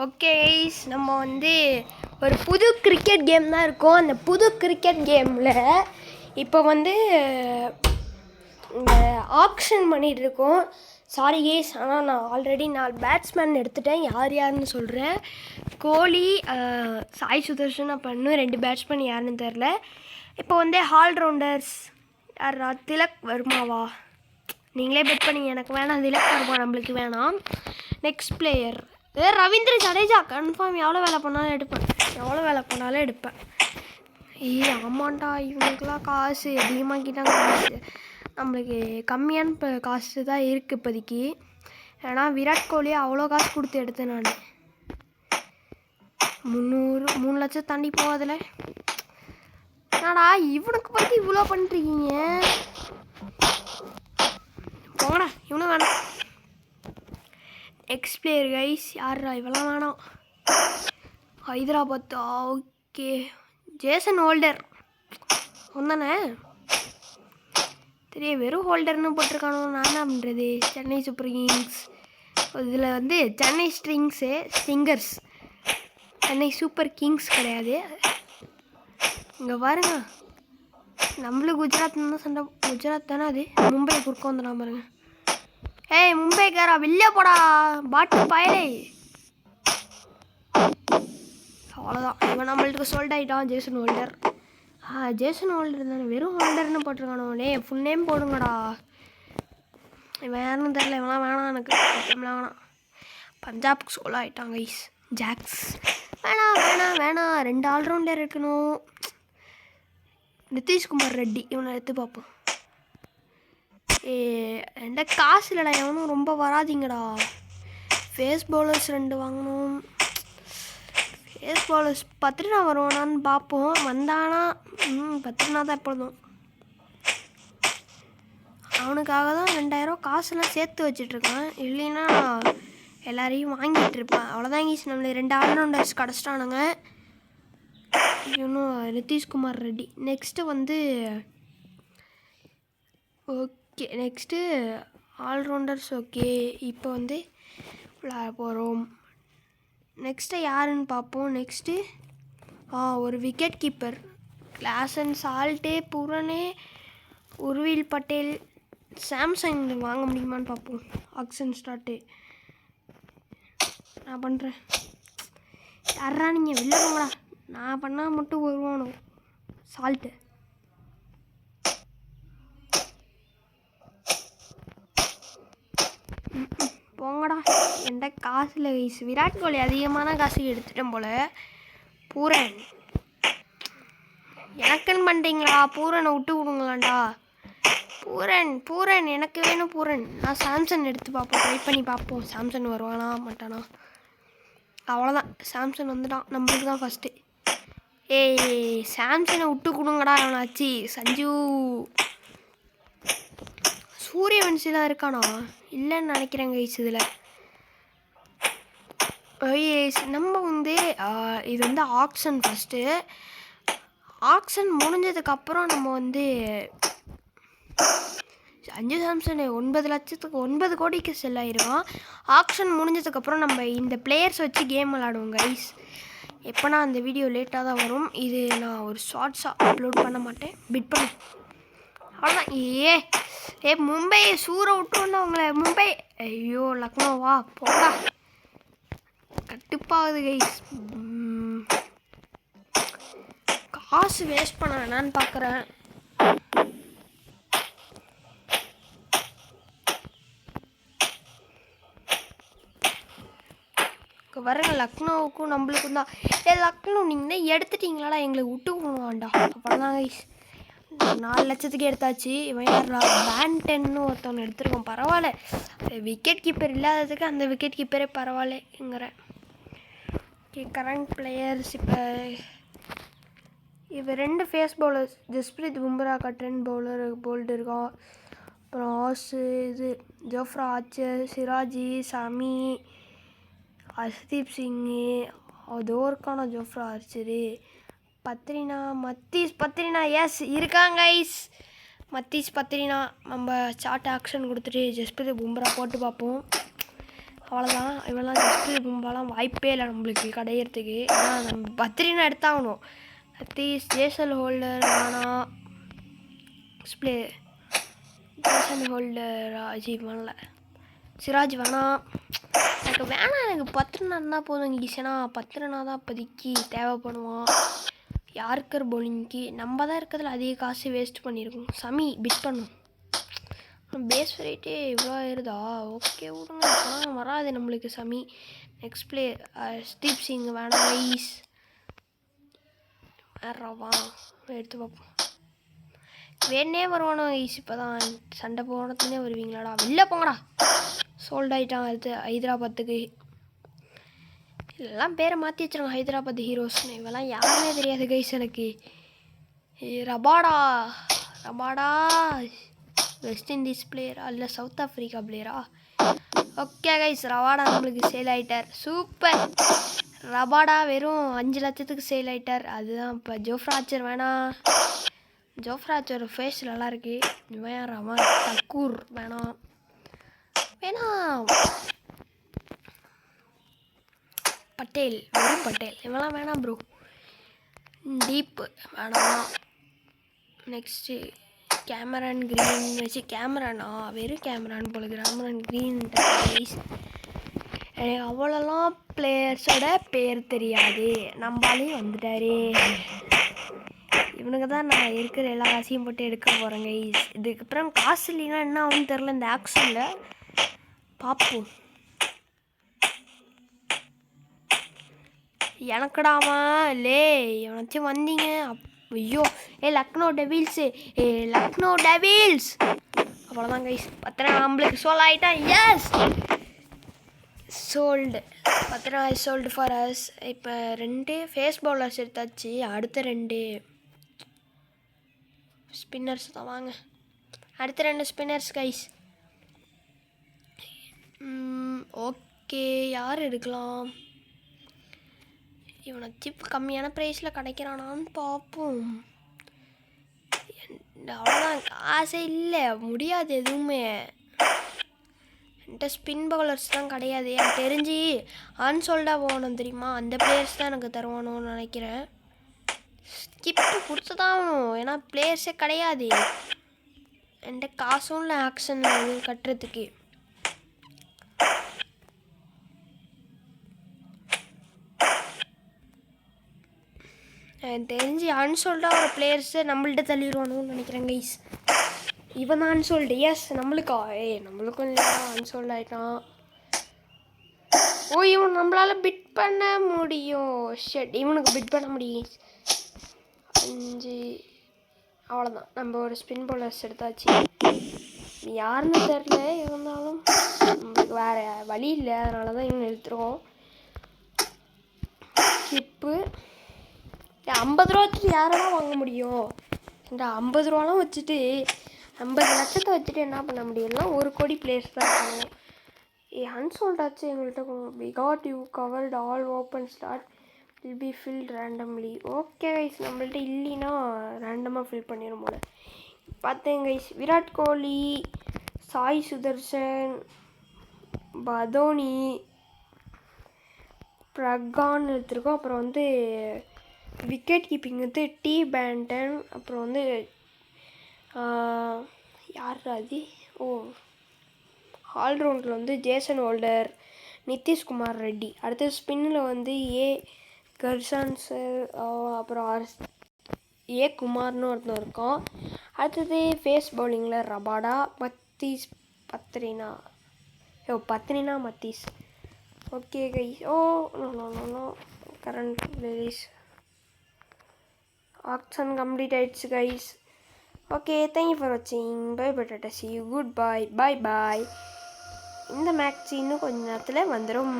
Okay guys, நம்ம ஒரு புது கிரிக்கெட் கேம் தான் இருக்கும். அந்த புது கிரிக்கெட் கேமில் இப்போ இந்த ஆக்ஷன் பண்ணிகிட்டு இருக்கோம். சாரி கைஸ், ஆனால் நான் ஆல்ரெடி 4 பேட்ஸ்மேன் எடுத்துட்டேன். யாருன்னு சொல்கிறேன். கோலி, சாய் சுதர்ஷன், அப்புறம் இன்னும் 2 பேட்ஸ்மேன் யாருன்னு தெரில. இப்போ ஆல்ரவுண்டர்ஸ் யாரா? திலக் வர்மாவா? நீங்களே பெட் பண்ணிங்க. எனக்கு வேணாம், திலக் வர்மா நம்மளுக்கு வேணாம். Next player Ravindra Jadeja. Confirm எவ்வளோ வேலை பண்ணாலும் எடுப்பேன். ஆமாண்டா, இவனுக்கெல்லாம் காசு அதிகமாக்கிட்டாங்க. காசு நம்மளுக்கு கம்மியான காசு தான் இருக்குது இப்போதைக்கு. ஏன்னா விராட் கோலி அவ்வளோ காசு கொடுத்து எடுத்தேன் நான். 3 லட்சம் தாண்டி போகாதில்ல. என்னடா இவனுக்கு பற்றி இவ்வளோ பண்ணிருக்கீங்க? போங்கடா, இவனும் வேணாம். நெக்ஸ்ட் பிளேயர் கைஸ், யாரா? இவெல்லாம் வேணாம். ஹைதராபாத். ஓகே, ஜேசன் ஹோல்டர் ஒன்றானே தெரிய. வெறும் ஹோல்டர்னு போட்டிருக்கானோ. நான் என்ன பண்ணுறது? Chennai Super Kings. இதில் Chennai Stringers, Chennai Super Kings கிடையாது. இங்கே பாருங்க, நம்மளும் குஜராத் தானே. அது மும்பை குறுக்க வந்துடலாம் பாருங்க. ஏய் மும்பைக்காரா, வெளியே போடா பாட்டு பயலே. அவ்வளோதான், இவன் நம்மள்கிட்ட சோல்ட் ஆகிட்டான். Jason holder. ஜேசன் ஹோல்டர் தானே, வெறும் ஹோல்டர்னு போட்டிருக்கானோ. ஃபுல் நேம் போடுங்கடா. இவன் யாருன்னு தெரில. இவெல்லாம் வேணாம் எனக்கு. வேணாம். பஞ்சாப்க்கு சோல் ஆகிட்டான் கைஸ். ஜாக்ஸ் வேணாம். 2 ஆல்ரவுண்டர் இருக்கணும். நிதிஷ்குமார் ரெட்டி, இவனை எடுத்து பார்ப்போம். என்கிட்ட காசு இல்லைடா. எவனும் ரொம்ப வராதிங்கடா. ஃபேஸ் பவுலர்ஸ் 2 வாங்கணும். ஃபேஸ் பவுலர்ஸ் பத்ரினா வருவானான்னு பார்ப்போம். வந்தானா பத்ரினா தான் எப்பொழுதும். அவனுக்காக தான் 2000 காசுலாம் சேர்த்து வச்சிட்ருக்கான். இல்லைன்னா எல்லாரையும் வாங்கிட்டு இருப்பேன். அவ்வளோதான் ஈஸ். நம்மளே 2 ஆல்ரவுண்டர்ஸ் கிடச்சிட்டானுங்க. இன்னும் Nitish Kumar Reddy. Next okay, next all-rounders. Okay, இப்போ விளையாட போகிறோம். நெக்ஸ்ட்டு யாருன்னு பார்ப்போம். நெக்ஸ்ட்டு ஒரு wicket keeper. Klaasen, Salt, Pooran, Urvil Patel, Samson வாங்க முடியுமான்னு பார்ப்போம். Auction start. நான் பண்ணுறேன். யாரா நீங்கள்? வெளில போங்கடா. நான் பண்ணால் மட்டும் வருவானோ. சால்ட்டு. போங்கடா, என்கிட்ட காசு இல்லை கைஸ். விராட் கோலி அதிகமான காசு எடுத்துட்டேன் போல். பூரன் எனக்குன்னு பண்ணிட்டீங்களா? பூரனை விட்டு விடுங்களாண்டா. பூரன் எனக்கு வேணும். பூரன். நான் சாம்சன் எடுத்து பார்ப்போம். ட்ரை பண்ணி பார்ப்போம். சாம்சன் வருவானா மாட்டானா. அவ்வளோதான், சாம்சன் வந்துட்டான். நம்மளுக்கு தான் ஃபஸ்ட்டு. சாம்சனை விட்டு கொடுங்கடா. அவனாச்சு சஞ்சு சூரியவன்சிலாம் இருக்கானா? இல்லைன்னு நினைக்கிறேன் கைஸ். இதில் நம்ம இது ஆக்ஷன். ஃபஸ்ட்டு ஆக்ஷன் முடிஞ்சதுக்கப்புறம் நம்ம சஞ்சு சாம்சன் 9 லட்சத்துக்கு 9 கோடிக்கு செல் ஆயிடுவான். ஆக்ஷன் முடிஞ்சதுக்கப்புறம் நம்ம இந்த பிளேயர்ஸ் வச்சு கேம் விளாடுவோம் கைஸ். எப்போனா அந்த வீடியோ லேட்டாக தான் வரும். இது நான் ஒரு ஷார்ட்ஸாக அப்லோட் பண்ண மாட்டேன். பிட் பண்ண அவ்வளோதான். மும்பை சூரை விட்டுருந்தா உங்களை. மும்பை. ஐயோ லக்னோவா? போடா, கட்டுப்பாகுது கைஸ். காசு வேஸ்ட் பண்ண வேணான்னு பார்க்குறேன். வரங்க லக்னோவுக்கும் நம்மளுக்கும் தான். லக்னோ நீங்கள் எடுத்துட்டீங்களாடா, எங்களுக்கு விட்டு போகணும்டா. அப்புறம் தான் கைஸ் 4 லட்சத்துக்கு எடுத்தாச்சு. இவன் யாரா? பேண்டன்னு ஒருத்தவங்க எடுத்துருக்கோம். பரவாயில்ல, விக்கெட் கீப்பர் இல்லாததுக்கு அந்த விக்கெட் கீப்பரே பரவாயில்லங்கிறேன். Okay, current players. இப்போ 2 fast bowlers. Jasprit Bumrah Trent Boult இருக்கான். அப்புறம் ஜோஃப்ரா ஆர்ச்சர், சிராஜி, சமி, ஹர்ஷ்தீப் சிங்கு, அதோ இருக்கானா ஜோஃப்ரா ஆர்ச்சரு. பத்ரினா எஸ் இருக்காங்க ஐஸ். பத்ரினா நம்ம சார்ட் ஆக்ஷன் கொடுத்துட்டு ஜஸ்பிரீத் பும்ரா போட்டு பார்ப்போம். அவ்வளோதான். இவெல்லாம் ஜஸ்ட்டு ரொம்பலாம் வாய்ப்பே இல்லை நம்மளுக்கு கடையிறதுக்கு. ஏன்னா நம்ம பத்திரினா எடுத்தாகணும். அட்லீஸ்ட் ஜேசல் ஹோல்டர் வேணாம். Display ஜேசல் holder அஜீப் வேணல. சிராஜ் வேணாம். எனக்கு வேணாம். எனக்கு 10 ரன் இருந்தால் போதும் ஈஸியானா. 10 ரன்னா தான் இப்போதைக்கு தேவைப்படுவான் யார்கர் பவுலிங்க்கு. நம்ம தான் இருக்கிறதுல அதிக காசு வேஸ்ட் பண்ணியிருக்கோம். சமி பிட் பண்ணும். பேஸ் ரேட்டே இவ்வளோ ஆயிருதா? ஓகே விடுங்க. இப்போலாம் வராது நம்மளுக்கு சமி. நெக்ஸ்ட் பிளே ஸ்டீப் சிங் வேணாம் ஐஸ். வேறவா எடுத்து பார்ப்போம். வேணே வருவானோ ஐஸ். இப்போ தான் சண்டை போனதுன்னே வருவீங்களாடா? வெளில போங்கடா. சோல்ட் ஆகிட்டான். அடுத்து ஹைதராபாத்துக்கு. இதெல்லாம் பேரை மாற்றி வச்சிருங்க ஹைதராபாத் ஹீரோஸ்னு. இவெல்லாம் யாருமே தெரியாது கைஸ் எனக்கு. ரபாடா வெஸ்ட் இண்டீஸ் பிளேயரா இல்லை சவுத் ஆஃப்ரிக்கா பிளேயரா? ஓகே கைஸ், ரபாடா நம்மளுக்கு சேல் ஆகிட்டார். சூப்பர். ரபாடா வெறும் 5 லட்சத்துக்கு சேல் ஆகிட்டார். அதுதான் இப்போ. ஜோஃப்ராச்சர் வேணாம். ஜோஃப்ராச்சர் ஃபேஸ் நல்லாயிருக்கு. இவன் ரமன் தக்கூர் வேணாம். பட்டேல் வெறும் பட்டேல். இவெல்லாம் வேணாம் ப்ரோ. டீப் வேணாம். நெக்ஸ்ட்டு கேமரான் க்ரீன் வச்சு. கேமரானா வெறும் கேமரான் போல. கேமரான் க்ரீன் எனக்கு அவ்வளோலாம் பிளேயர்ஸோட பேர் தெரியாது. நம்மளாலே வந்துட்டாரே. இவனுக்கு தான் நான் இருக்கிற எல்லா காசையும் போட்டு எடுக்க போகிறேங்க. இதுக்கப்புறம் காசு இல்லைன்னா என்ன ஆகும்னு தெரில. இந்த ஆக்ஷனில் பார்ப்போம். எனக்குடாமா லே எவனாச்சும் வந்தீங்க. ஐயோ லக்னோ டெவில்ஸு. லக்னோ டெவில்ஸ். அவ்வளோதான் கைஸ். 10 ரன் நம்மளுக்கு சோல் ஆகிட்டான். Yes sold. 10 run sold for us. இப்போ 2 ஃபேஸ் பவுலர்ஸ் எடுத்தாச்சு. அடுத்த 2 ஸ்பின்னர்ஸ் தான். வாங்க அடுத்த 2 ஸ்பின்னர்ஸ் கைஸ். ஓகே யார் எடுக்கலாம்? இவனை சிப் கம்மியான ப்ரைஸில் கிடைக்கிறானான்னு பார்ப்போம். அவ்வளோதான். காசே இல்லை. முடியாது எதுவுமே. என்கிட்ட ஸ்பின் பவுலர்ஸ் தான் கிடையாது. எனக்கு தெரிஞ்சு அன்சோல்டாக போகணும் தெரியுமா? அந்த பிளேயர்ஸ் தான் எனக்கு தருவானோன்னு நினைக்கிறேன். ஸ்கிப்பு கொடுத்து தான் ஆகணும். ஏன்னா பிளேயர்ஸே கிடையாது. என்கிட்ட காசும் இல்லை ஆக்ஷனில் இது கட்டுறதுக்கு. எனக்கு தெரிஞ்சு அன்சோல்டாக ஒரு பிளேயர்ஸை நம்மள்கிட்ட தள்ளிடுவானுன்னு நினைக்கிறேன் கைஸ். இவன் தான் அன்சோல்டு. எஸ் நம்மளுக்கா? நம்மளுக்கும் இல்லையா? அன்சோல்டு ஆகிட்டான். ஓ இவன் நம்மளால் பிட் பண்ண முடியும். ஷட் இவனுக்கு பிட் பண்ண முடியும். 5 அவ்வளோதான். நம்ம ஒரு ஸ்பின் பவுலர்ஸ் எடுத்தாச்சு. யாருன்னு தெரில. இருந்தாலும் நம்மளுக்கு வேறு வழி இல்லை. அதனால தான் இவன் எடுத்துருவோம். கிப்பு 50 ரூபா வச்சுட்டு யாரெல்லாம் வாங்க முடியும்? இந்த 50 ரூபாலாம் வச்சுட்டு 50 லட்சத்தை வச்சுட்டு என்ன பண்ண முடியும்னா 1 கோடி பிளேயர்ஸ் தான் இருக்கணும். அன்சோல்டாச்சு எங்கள்கிட்ட. We got you covered all open start will be filled randomly. Okay guys, நம்மள்ட்ட இல்லைன்னா ரேண்டமாக ஃபில் பண்ணிடும் போல. பார்த்தேன் கைஸ். விராட் கோலி, சாய் சுதர்ஷன், பதோனி, பிரகான் எடுத்துருக்கோம். அப்புறம் வந்து விக்கெட் கீப்பிங் வந்து டி பேண்டன். அப்புறம் வந்து யார் அது? ஆல்ரவுண்டில் வந்து ஜேசன் ஹோல்டர், நிதிஷ்குமார் ரெட்டி. அடுத்து ஸ்பின்னில் வந்து கர்சான்ஸு, அப்புறம் ஏ குமார்னு ஒருத்தன் இருக்கோம். அடுத்தது ஃபேஸ் பவுலிங்கில் Rabada, Pathirana Matheesha. Okay guys. No current release auction complete ஆயிடுச்சு கைஸ். ஓகே, தேங்க்யூ ஃபார் வாட்சிங். Bye bye tata, see you, good bye. Bye bye. இந்த மேட்ச் இன்னும் கொஞ்ச நேரத்தில் வந்துடும்.